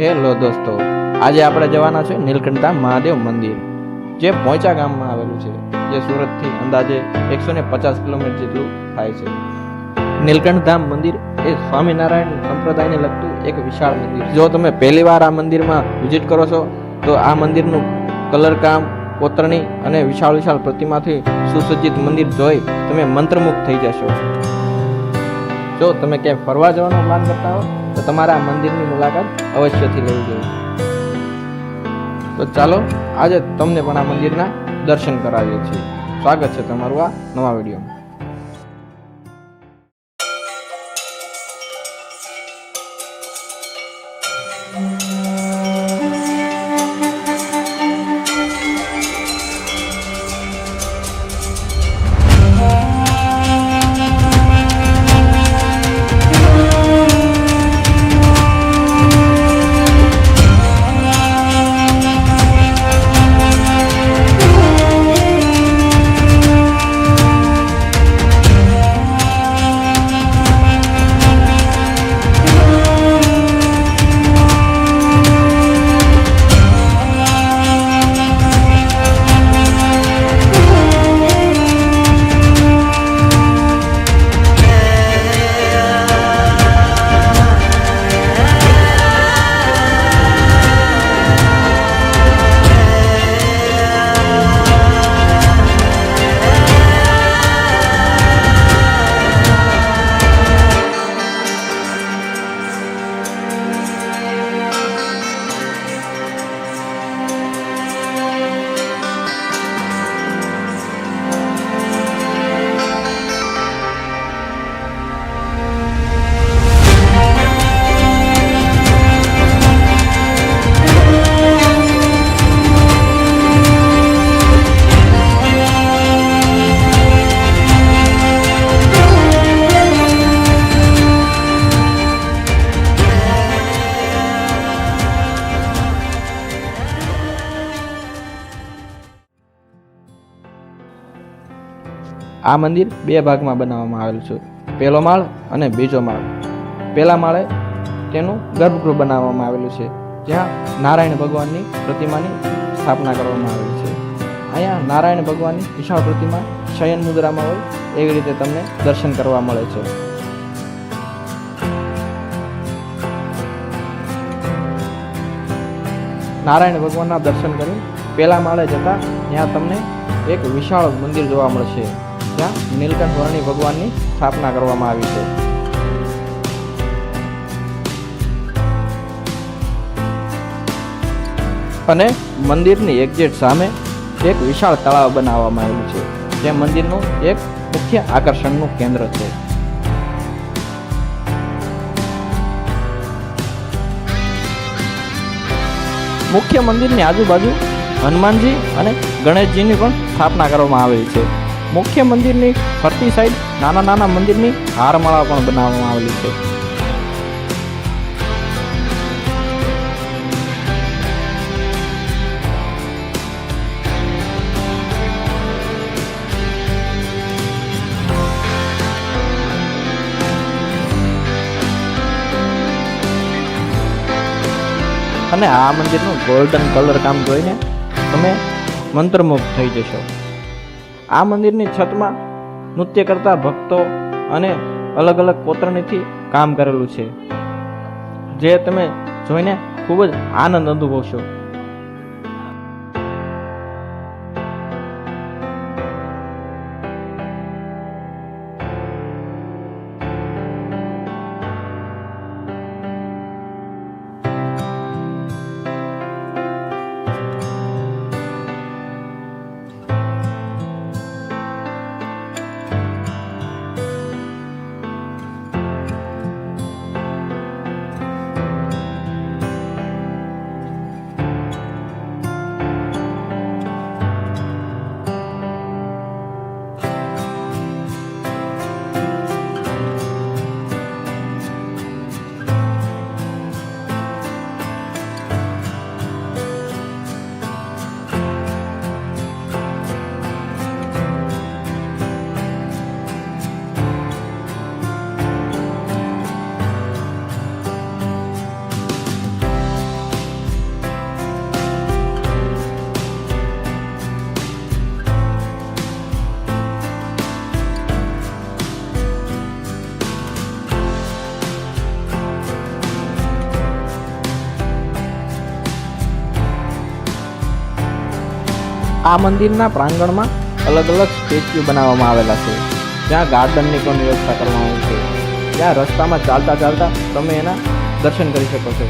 Hello દોસ્તો, આજે આપણે જવાના છે નીલકંઠ મહાદેવ મંદિર, જે પોઈચા ગામમાં આવેલું છે, જે સુરતથી અંદાજે 150 કિલોમીટર જેટલું થાય છે. નીલકંઠ ધામ મંદિર એ સ્વામિનારાયણ સંપ્રદાયને લગતું એક વિશાળ મંદિર. જો તમે પહેલી વાર આ મંદિરમાં વિઝિટ કરો છો તો આ મંદિરનું કલર કામ, કોતરણી અને વિશાળ પ્રતિમાથી સુસજ્જિત મંદિર જોઈ તમે મંત્રમુગ્ધ થઈ જશો. જો તમે ક્યાંય ફરવા જવાનો પ્લાન કરતા હો તો તમારે આ મંદિરની મુલાકાત અવશ્યથી લેવી જોઈએ. તો ચાલો આજે તમને પણ આ મંદિરના દર્શન કરાવીએ છીએ. સ્વાગત છે તમારું આ નવા વિડીયોમાં. આ મંદિર બે ભાગમાં બનાવવામાં આવેલું છે. પહેલો માળ અને બીજો માળ. પહેલા માળે તેનું ગર્ભગૃહ બનાવવામાં આવેલું છે, જ્યાં નારાયણ ભગવાનની પ્રતિમાની સ્થાપના કરવામાં આવેલી છે. અહીંયા નારાયણ ભગવાનની વિશાળ પ્રતિમા શયન મુદ્રામાં હોય એવી રીતે તમને દર્શન કરવા મળે છે. નારાયણ ભગવાનના દર્શન કરી પહેલા માળે જતા ત્યાં તમને એક વિશાળ મંદિર જોવા મળશે, જ્યાં નીલકંઠ વર્ણી ભગવાનની સ્થાપના કરવામાં આવી છે. અને મંદિરની એક્ઝેક્ટ સામે એક વિશાળ તળાવ બનાવવામાં આવેલું છે, જે મંદિરનું એક મુખ્ય આકર્ષણનું કેન્દ્ર છે. મુખ્ય મંદિરની આજુબાજુ હનુમાનજી અને ગણેશજીની પણ સ્થાપના કરવામાં આવેલી છે. મુખ્ય મંદિરની ફરતી સાઈડ નાના મંદિરની હારમાળા પણ બનાવવામાં આવેલી છે. અને આ મંદિરનું ગોલ્ડન કલર કામ જોઈને તમે મંત્રમુગ્ધ થઈ જશો. આ મંદિરની છતમાં નૃત્ય કરતા ભક્તો અને અલગ કોતરણીથી કામ કરેલું છે, જે તમે જોઈને ખૂબ જ આનંદ અનુભવશો. આ મંદિરના પ્રાંગણમાં અલગ અલગ સ્ટેચ્યુ બનાવવામાં આવેલા છે, જ્યાં ગાર્ડનની પણ વ્યવસ્થા કરવામાં આવી છે. ત્યાં રસ્તામાં ચાલતા ચાલતા તમે એના દર્શન કરી શકો છો.